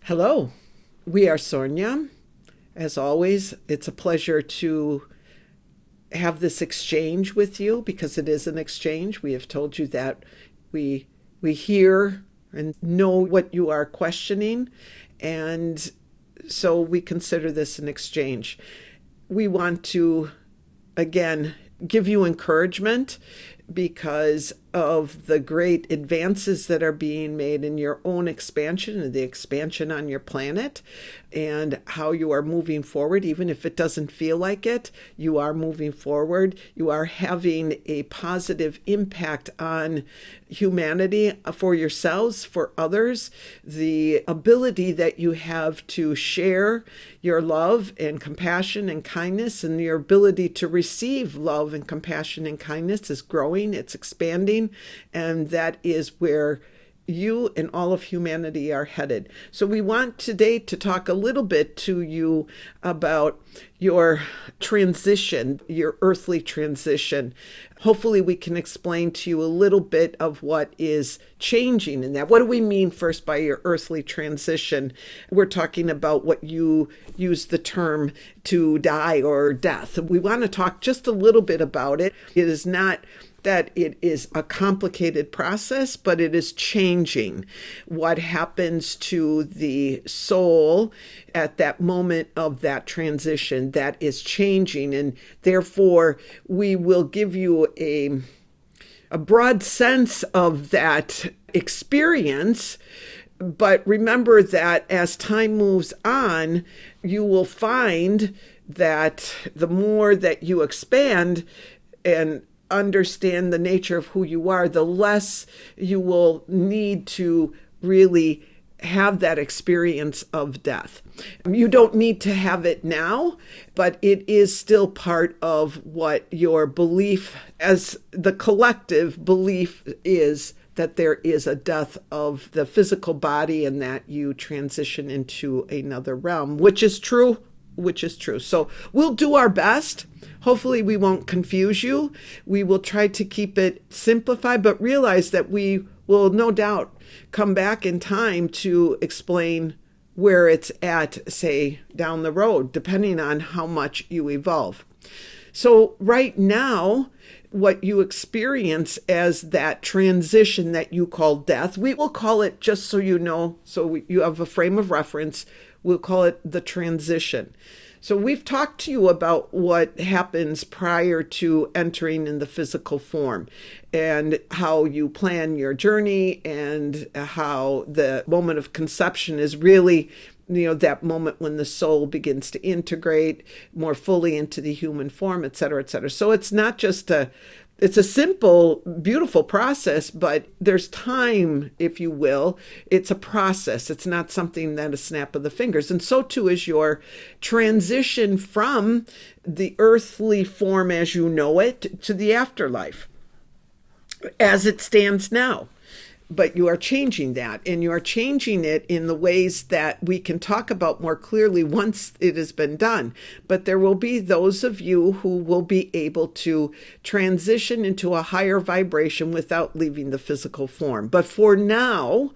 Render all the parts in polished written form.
Hello, we are Sornia. As always, it's a pleasure to have this exchange with you because it is an exchange. We have told you that we hear and know what you are questioning, and so we consider this an exchange. We want to, again, give you encouragement because of the great advances that are being made in your own expansion and the expansion on your planet, and how you are moving forward. Even if it doesn't feel like it, you are moving forward. You are having a positive impact on humanity, for yourselves, for others. The ability that you have to share your love and compassion and kindness, and your ability to receive love and compassion and kindness, is growing, it's expanding, and that is where you and all of humanity are headed. So we want today to talk a little bit to you about your transition, your earthly transition. Hopefully we can explain to you a little bit of what is changing in that. What do we mean first by your earthly transition? We're talking about what you use the term to die or death. We want to talk just a little bit about it. It is not that it is a complicated process, but it is changing. What happens to the soul at that moment of that transition, that is changing. And therefore, we will give you a broad sense of that experience. But remember that as time moves on, you will find that the more that you expand and understand the nature of who you are, the less you will need to really have that experience of death. You don't need to have it now, but it is still part of what your belief, as the collective belief, is that there is a death of the physical body and that you transition into another realm, which is true. So we'll do our best. Hopefully we won't confuse you. We will try to keep it simplified, but realize that we will no doubt come back in time to explain where it's at, say, down the road, depending on how much you evolve. So right now, what you experience as that transition that you call death, we will call it, just so you know, you have a frame of reference, we'll call it the transition. So we've talked to you about what happens prior to entering in the physical form, and how you plan your journey, and how the moment of conception is really, that moment when the soul begins to integrate more fully into the human form, et cetera, et cetera. So it's not just it's a simple, beautiful process, but there's time, if you will. It's a process. It's not something that a snap of the fingers. And so too is your transition from the earthly form as you know it to the afterlife as it stands now. But you are changing that, and you are changing it in the ways that we can talk about more clearly once it has been done. But there will be those of you who will be able to transition into a higher vibration without leaving the physical form. But for now,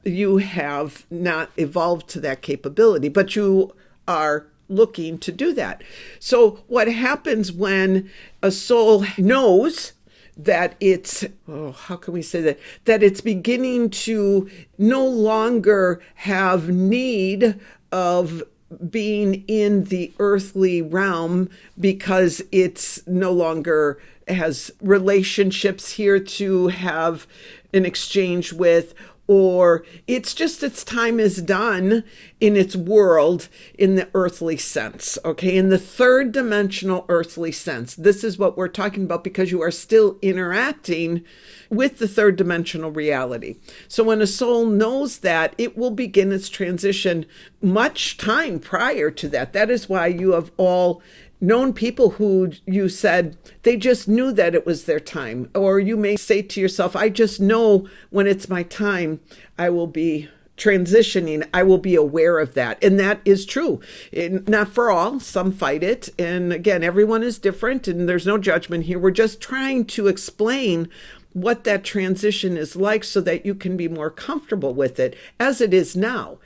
you have not evolved to that capability, but you are looking to do that. So what happens when a soul knows that it's, how can we say that it's beginning to no longer have need of being in the earthly realm, because it's no longer has relationships here to have an exchange with, or it's just its time is done in its world in the earthly sense, okay? In the third dimensional earthly sense. This is what we're talking about, because you are still interacting with the third dimensional reality. So when a soul knows that, it will begin its transition much time prior to that. That is why you have all known people who you said they just knew that it was their time. Or you may say to yourself, I just know when it's my time, I will be transitioning. I will be aware of that. And that is true. Not for all. Some fight it. And again, everyone is different, and there's no judgment here. We're just trying to explain what that transition is like so that you can be more comfortable with it as it is now.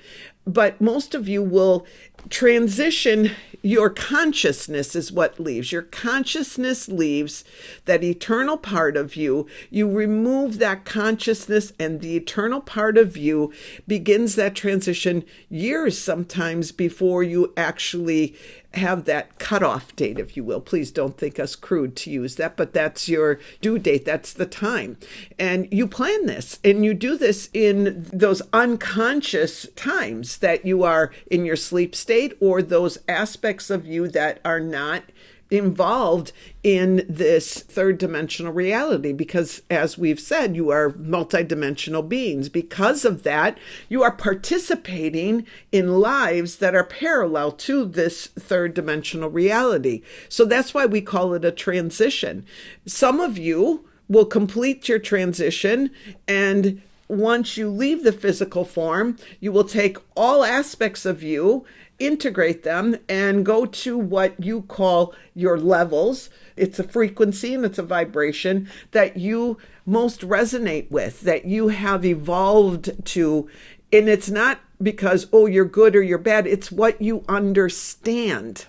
But most of you will transition. Your consciousness is what leaves. Your consciousness leaves, that eternal part of you. You remove that consciousness, and the eternal part of you begins that transition years sometimes before you actually have that cutoff date, if you will. Please don't think us crude to use that, but that's your due date. That's the time. And you plan this, and you do this in those unconscious times that you are in your sleep state, or those aspects of you that are not involved in this third dimensional reality, because as we've said, you are multidimensional beings. Because of that, you are participating in lives that are parallel to this third dimensional reality. So that's why we call it a transition. Some of you will complete your transition, and once you leave the physical form, you will take all aspects of you, integrate them, and go to what you call your levels. It's a frequency and it's a vibration that you most resonate with, that you have evolved to. And it's not because, oh, you're good or you're bad. It's what you understand.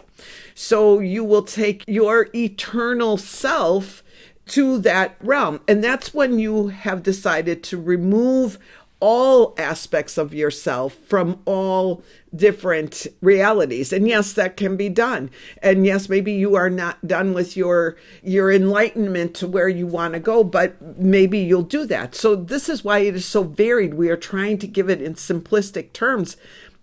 So you will take your eternal self to that realm. And that's when you have decided to remove all aspects of yourself from all different realities. And yes, that can be done. And yes, maybe you are not done with your enlightenment to where you want to go, but maybe you'll do that. So this is why it is so varied. We are trying to give it in simplistic terms,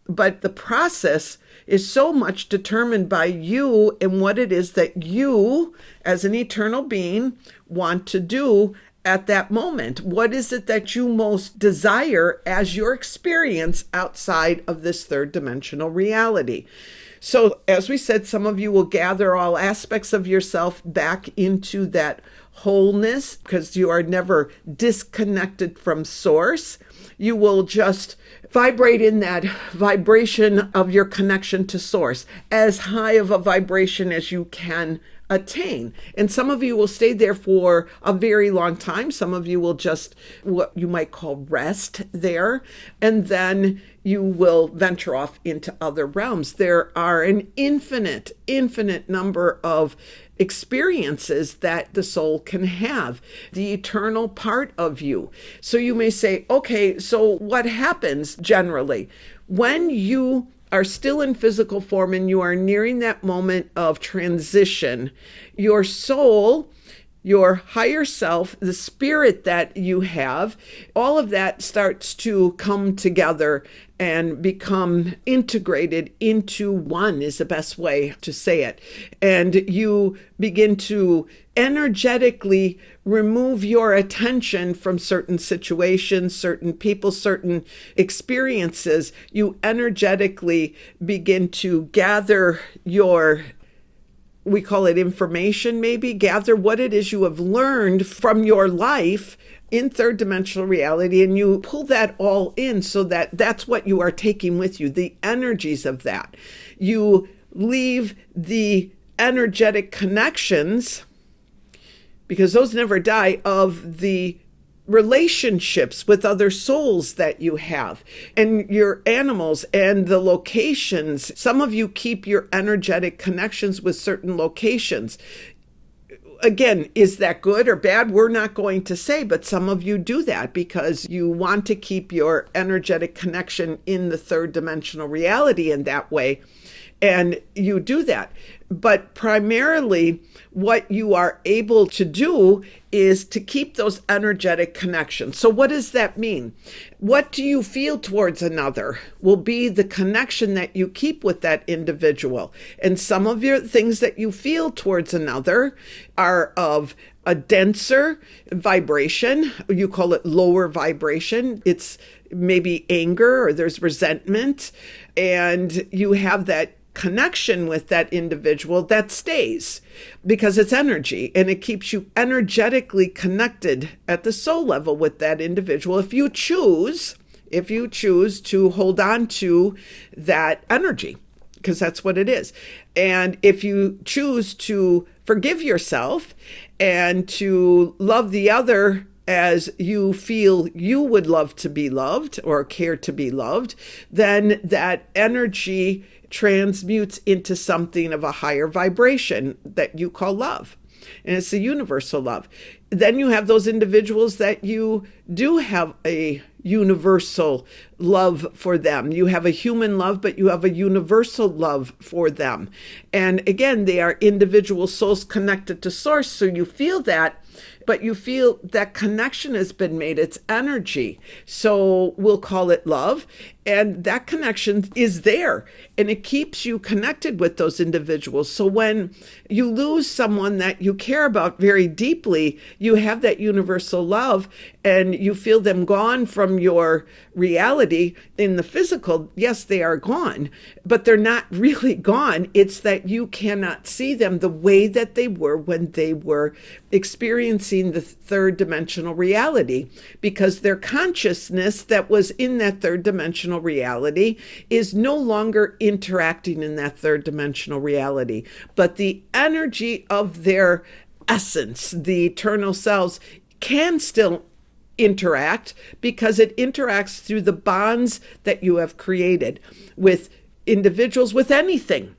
but the process is so much determined by you and what it is that you, as an eternal being, want to do at that moment. What is it that you most desire as your experience outside of this third dimensional reality? So, as we said, some of you will gather all aspects of yourself back into that wholeness, because you are never disconnected from source. You will just vibrate in that vibration of your connection to source, as high of a vibration as you can attain. And some of you will stay there for a very long time. Some of you will just, what you might call, rest there. And then you will venture off into other realms. There are an infinite number of experiences that the soul can have, the eternal part of you. So you may say, okay, so what happens generally when you are still in physical form and you are nearing that moment of transition? Your soul, your higher self, the spirit that you have, all of that starts to come together and become integrated into one, is the best way to say it. And you begin to energetically remove your attention from certain situations, certain people, certain experiences. You energetically begin to gather your, we call it information, maybe, gather what it is you have learned from your life in third dimensional reality, and you pull that all in so that that's what you are taking with you, the energies of that. You leave the energetic connections, because those never die, of the relationships with other souls that you have, and your animals and the locations. Some of you keep your energetic connections with certain locations. Again, is that good or bad? We're not going to say, but some of you do that because you want to keep your energetic connection in the third dimensional reality in that way. And you do that. But primarily, what you are able to do is to keep those energetic connections. So what does that mean? What do you feel towards another will be the connection that you keep with that individual. And some of your things that you feel towards another are of a denser vibration. You call it lower vibration. It's maybe anger, or there's resentment, and you have that connection with that individual that stays because it's energy, and it keeps you energetically connected at the soul level with that individual. If you choose to hold on to that energy, because that's what it is. And if you choose to forgive yourself and to love the other as you feel you would love to be loved or care to be loved, then that energy transmutes into something of a higher vibration that you call love. And it's a universal love. Then you have those individuals that you do have a universal love for them. You have a human love, but you have a universal love for them. And again, they are individual souls connected to source. So you feel that, but you feel that connection has been made. It's energy. So we'll call it love. And that connection is there, and it keeps you connected with those individuals. So when you lose someone that you care about very deeply, you have that universal love and you feel them gone from your reality in the physical. Yes, they are gone, but they're not really gone. It's that you cannot see them the way that they were when they were experiencing the third dimensional reality, because their consciousness that was in that third dimensional reality is no longer interacting in that third dimensional reality, but the energy of their essence, the eternal selves, can still interact, because it interacts through the bonds that you have created with individuals, with anything.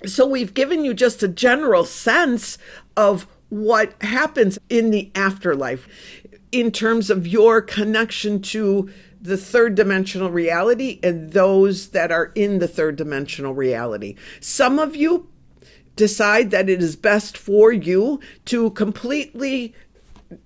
So we've given you just a general sense of what happens in the afterlife in terms of your connection to the third dimensional reality and those that are in the third dimensional reality. Some of you decide that it is best for you to completely,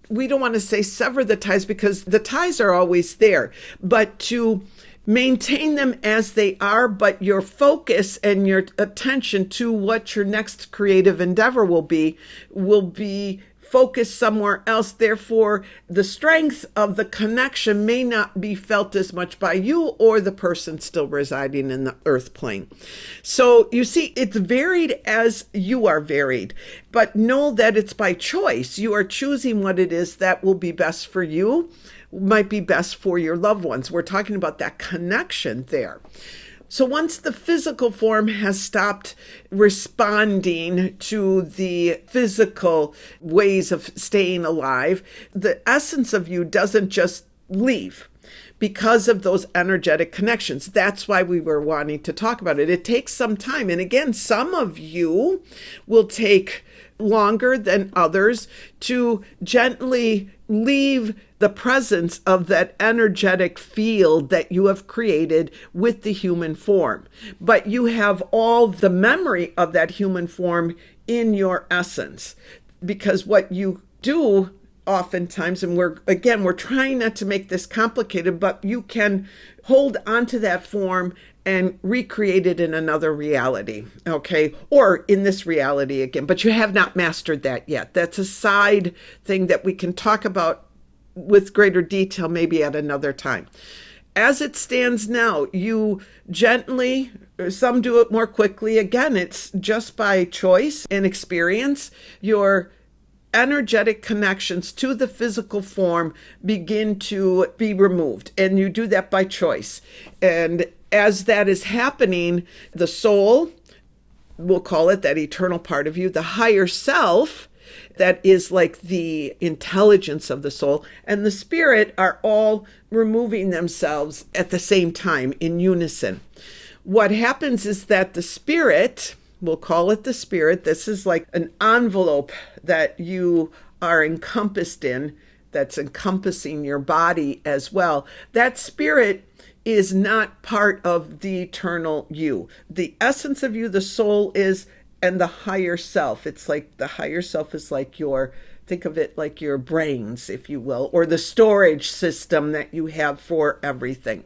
we don't want to say sever the ties, because the ties are always there, but to maintain them as they are, but your focus and your attention to what your next creative endeavor will be focused somewhere else. Therefore, the strength of the connection may not be felt as much by you or the person still residing in the earth plane. So you see, it's varied as you are varied, but know that it's by choice. You are choosing what it is that will be best for you, might be best for your loved ones. We're talking about that connection there. So once the physical form has stopped responding to the physical ways of staying alive, the essence of you doesn't just leave because of those energetic connections. That's why we were wanting to talk about it. It takes some time. And again, some of you will take longer than others to gently leave the presence of that energetic field that you have created with the human form. But you have all the memory of that human form in your essence, because what you do oftentimes, and we're trying not to make this complicated, but you can hold onto that form and recreate it in another reality, okay? Or in this reality again, but you have not mastered that yet. That's a side thing that we can talk about with greater detail maybe at another time. As it stands now, you gently, some do it more quickly. Again, it's just by choice and experience. Your energetic connections to the physical form begin to be removed, and you do that by choice. And as that is happening, the soul, we'll call it that eternal part of you, the higher self, that is like the intelligence of the soul, and the spirit are all removing themselves at the same time in unison. What happens is that the spirit, we'll call it the spirit, this is like an envelope that you are encompassed in, that's encompassing your body as well. That spirit is not part of the eternal you. The essence of you, the soul is, and the higher self. It's like the higher self is like your, think of it like your brains, if you will, or the storage system that you have for everything.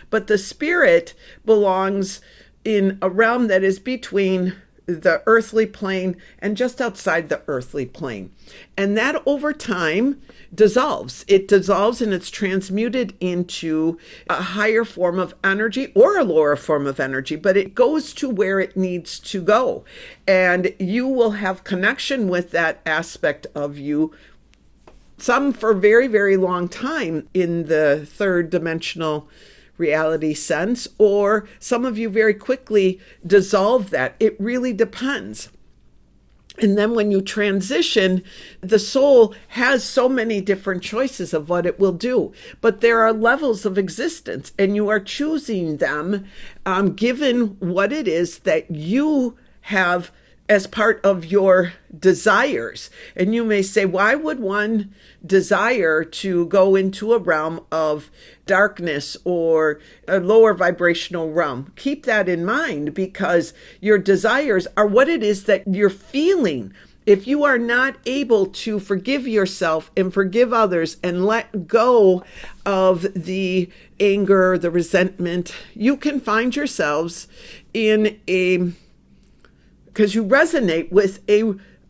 But the spirit belongs in a realm that is between the earthly plane and just outside the earthly plane. And that over time dissolves. It dissolves and it's transmuted into a higher form of energy or a lower form of energy, but it goes to where it needs to go. And you will have connection with that aspect of you, some for a very, very long time in the third dimensional reality sense, or some of you very quickly dissolve that. It really depends. And then when you transition, the soul has so many different choices of what it will do. But there are levels of existence, and you are choosing them given what it is that you have as part of your desires. And you may say, why would one desire to go into a realm of darkness or a lower vibrational realm? Keep that in mind, because your desires are what it is that you're feeling. If you are not able to forgive yourself and forgive others and let go of the anger, the resentment, you can find yourselves in because you resonate with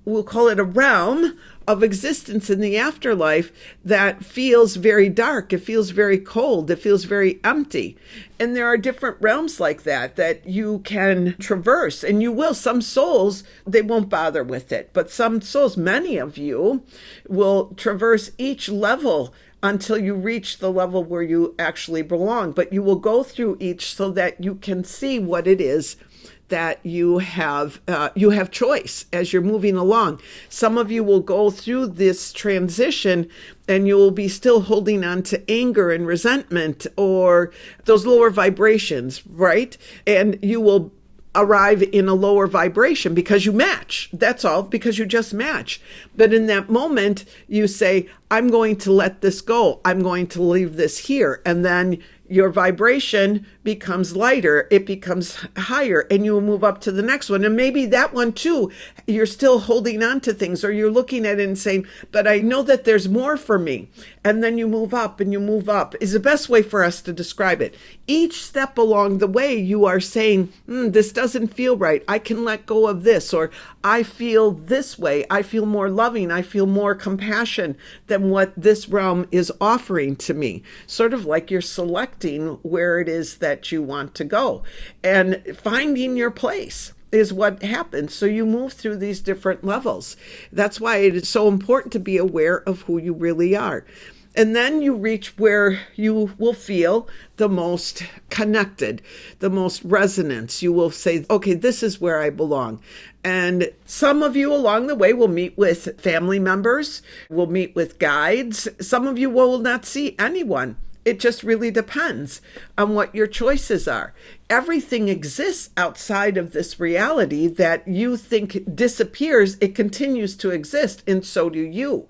we'll call it a realm of existence in the afterlife that feels very dark. It feels very cold. It feels very empty. And there are different realms like that you can traverse, and you will. Some souls, they won't bother with it, but some souls, many of you, will traverse each level until you reach the level where you actually belong. But you will go through each so that you can see what it is that you have choice as you're moving along. Some of you will go through this transition and you will be still holding on to anger and resentment or those lower vibrations, right? And you will arrive in a lower vibration because you match. That's all, because you just match. But in that moment, you say, I'm going to let this go. I'm going to leave this here. And then your vibration becomes lighter, it becomes higher, and you will move up to the next one. And maybe that one too, you're still holding on to things, or you're looking at it and saying, but I know that there's more for me. And then you move up and you move up is the best way for us to describe it. Each step along the way, you are saying, this doesn't feel right. I can let go of this, or I feel this way. I feel more loving. I feel more compassion than what this realm is offering to me. Sort of like you're selecting where it is that you want to go, and finding your place is what happens. So you move through these different levels. That's why it is so important to be aware of who you really are. And then you reach where you will feel the most connected, the most resonance. You will say, okay, this is where I belong. And some of you along the way will meet with family members, will meet with guides. Some of you will not see anyone. It just really depends on what your choices are. Everything exists outside of this reality that you think disappears. It continues to exist, and so do you.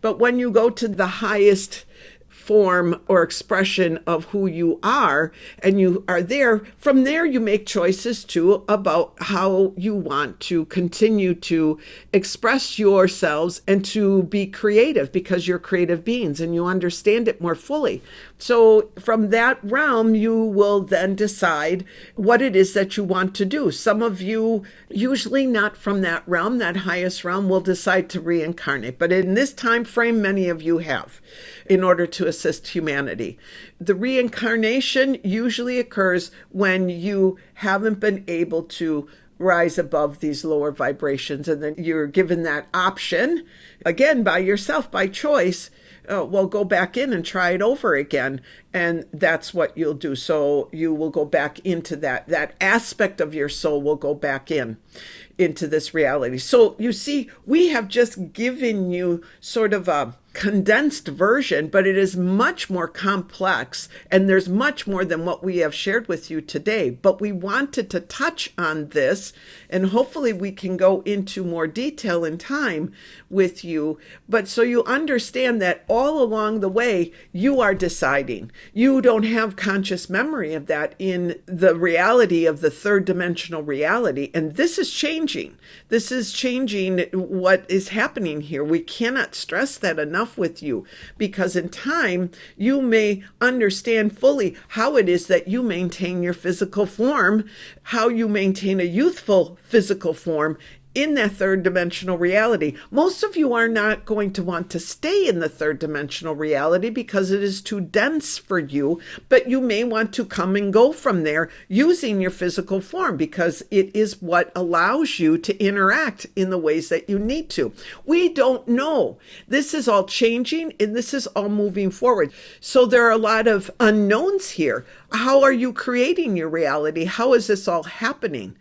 But when you go to the highest form or expression of who you are, and you are there, from there you make choices too about how you want to continue to express yourselves and to be creative, because you're creative beings and you understand it more fully. So from that realm, you will then decide what it is that you want to do. Some of you, usually not from that realm, that highest realm, will decide to reincarnate. But in this time frame, many of you have, in order to assist humanity. The reincarnation usually occurs when you haven't been able to rise above these lower vibrations, and then you're given that option, again, by yourself, by choice. Well, go back in and try it over again. And that's what you'll do. So you will go back into that aspect of your soul will go back into this reality. So you see, we have just given you sort of a condensed version, but it is much more complex, and there's much more than what we have shared with you today. But we wanted to touch on this, and hopefully we can go into more detail in time with you. But so you understand that all along the way, you are deciding. You don't have conscious memory of that in the reality of the third dimensional reality. And this is changing. This is changing what is happening here. We cannot stress that enough with you, because in time you may understand fully how it is that you maintain your physical form, how you maintain a youthful physical form in that third dimensional reality. Most of you are not going to want to stay in the third dimensional reality because it is too dense for you, but you may want to come and go from there using your physical form, because it is what allows you to interact in the ways that you need to. We don't know. This is all changing, and this is all moving forward. So there are a lot of unknowns here. How are you creating your reality? How is this all happening?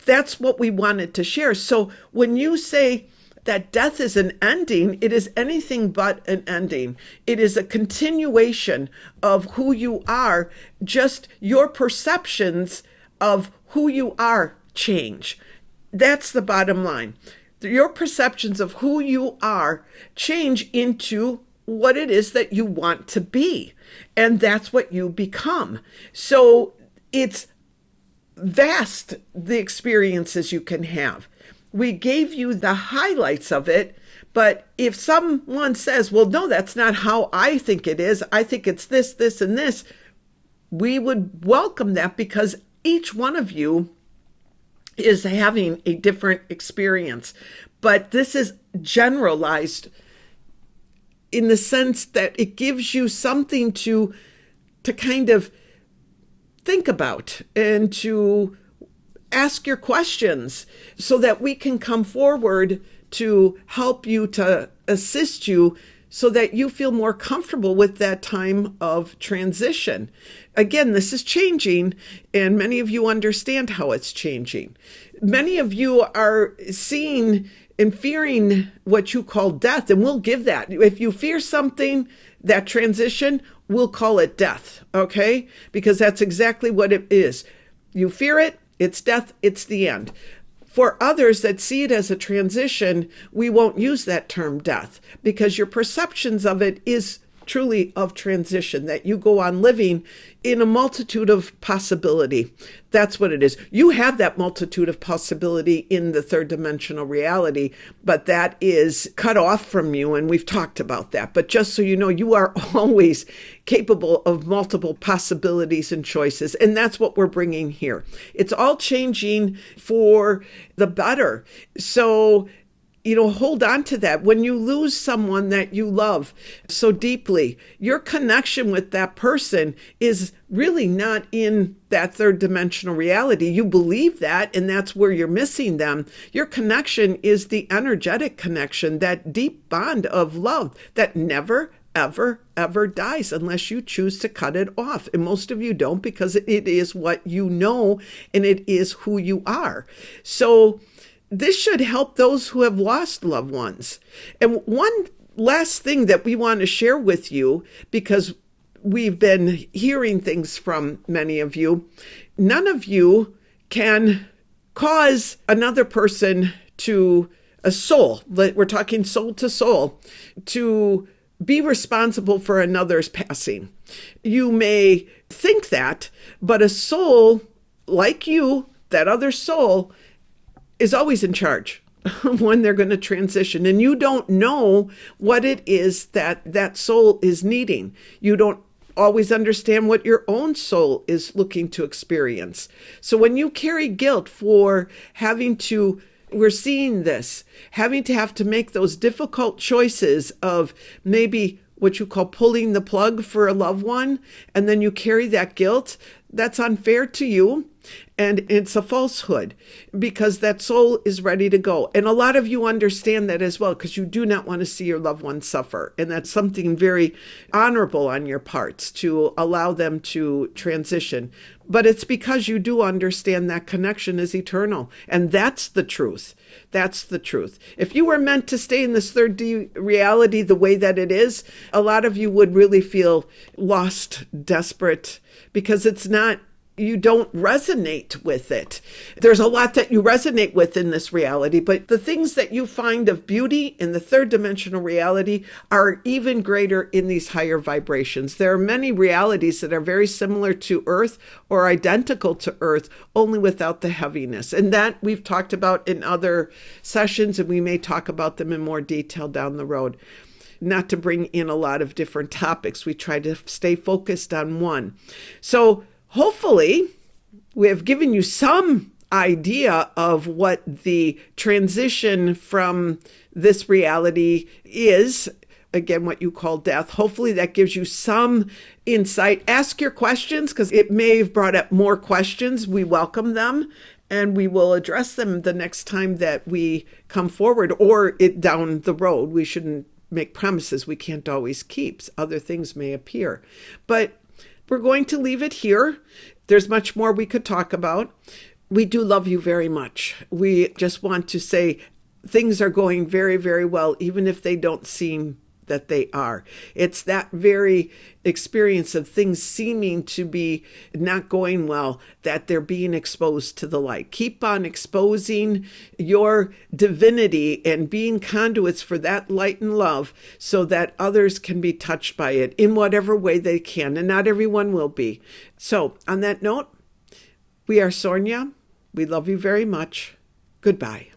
that's what we wanted to share. So when you say that death is an ending, it is anything but an ending. It is a continuation of who you are, just your perceptions of who you are change. That's the bottom line. Your perceptions of who you are change into what it is that you want to be. And that's what you become. So it's vast, the experiences you can have. We gave you the highlights of it, but if someone says, well, no, that's not how I think it is, I think it's this, this, and this, we would welcome that, because each one of you is having a different experience. But this is generalized in the sense that it gives you something to kind of think about and to ask your questions, so that we can come forward to help you, to assist you, so that you feel more comfortable with that time of transition. Again, this is changing, and many of you understand how it's changing. Many of you are seeing and fearing what you call death, and we'll give that. If you fear something, that transition, we'll call it death, okay? Because that's exactly what it is. You fear it, it's death, it's the end. For others that see it as a transition, we won't use that term death, because your perceptions of it is truly of transition, that you go on living in a multitude of possibility. That's what it is. You have that multitude of possibility in the third dimensional reality, but that is cut off from you, and we've talked about that. But just so you know, you are always capable of multiple possibilities and choices, and that's what we're bringing here. It's all changing for the better. So hold on to that. When you lose someone that you love so deeply, your connection with that person is really not in that third dimensional reality. You believe that, and that's where you're missing them. Your connection is the energetic connection, that deep bond of love that never, ever, ever dies unless you choose to cut it off. And most of you don't, because it is what you know, and it is who you are. So this should help those who have lost loved ones. And one last thing that we want to share with you, because we've been hearing things from many of you, none of you can cause another person to, a soul, we're talking soul to soul, to be responsible for another's passing. You may think that, but a soul like you, that other soul, is always in charge when they're going to transition. And you don't know what it is that soul is needing. You don't always understand what your own soul is looking to experience. So when you carry guilt for having to, we're seeing this, having to have to make those difficult choices of maybe what you call pulling the plug for a loved one, and then you carry that guilt, that's unfair to you. And it's a falsehood, because that soul is ready to go. And a lot of you understand that as well, because you do not want to see your loved ones suffer. And that's something very honorable on your parts, to allow them to transition. But it's because you do understand that connection is eternal. And that's the truth. That's the truth. If you were meant to stay in this third D reality the way that it is, a lot of you would really feel lost, desperate, because it's not, you don't resonate with it. There's a lot that you resonate with in this reality, but the things that you find of beauty in the third dimensional reality are even greater in these higher vibrations. There are many realities that are very similar to Earth or identical to Earth, only without the heaviness. And that we've talked about in other sessions, and we may talk about them in more detail down the road. Not to bring in a lot of different topics. We try to stay focused on one. So hopefully, we have given you some idea of what the transition from this reality is. Again, what you call death. Hopefully that gives you some insight. Ask your questions, because it may have brought up more questions. We welcome them, and we will address them the next time that we come forward, or it down the road. We shouldn't make promises we can't always keep. Other things may appear. But we're going to leave it here. There's much more we could talk about. we do love you very much. We just want to say things are going very, very well, even if they don't seem that they are. It's that very experience of things seeming to be not going well that they're being exposed to the light. Keep on exposing your divinity and being conduits for that light and love so that others can be touched by it in whatever way they can, and not everyone will be. So on that note, we are Sornia. We love you very much. Goodbye.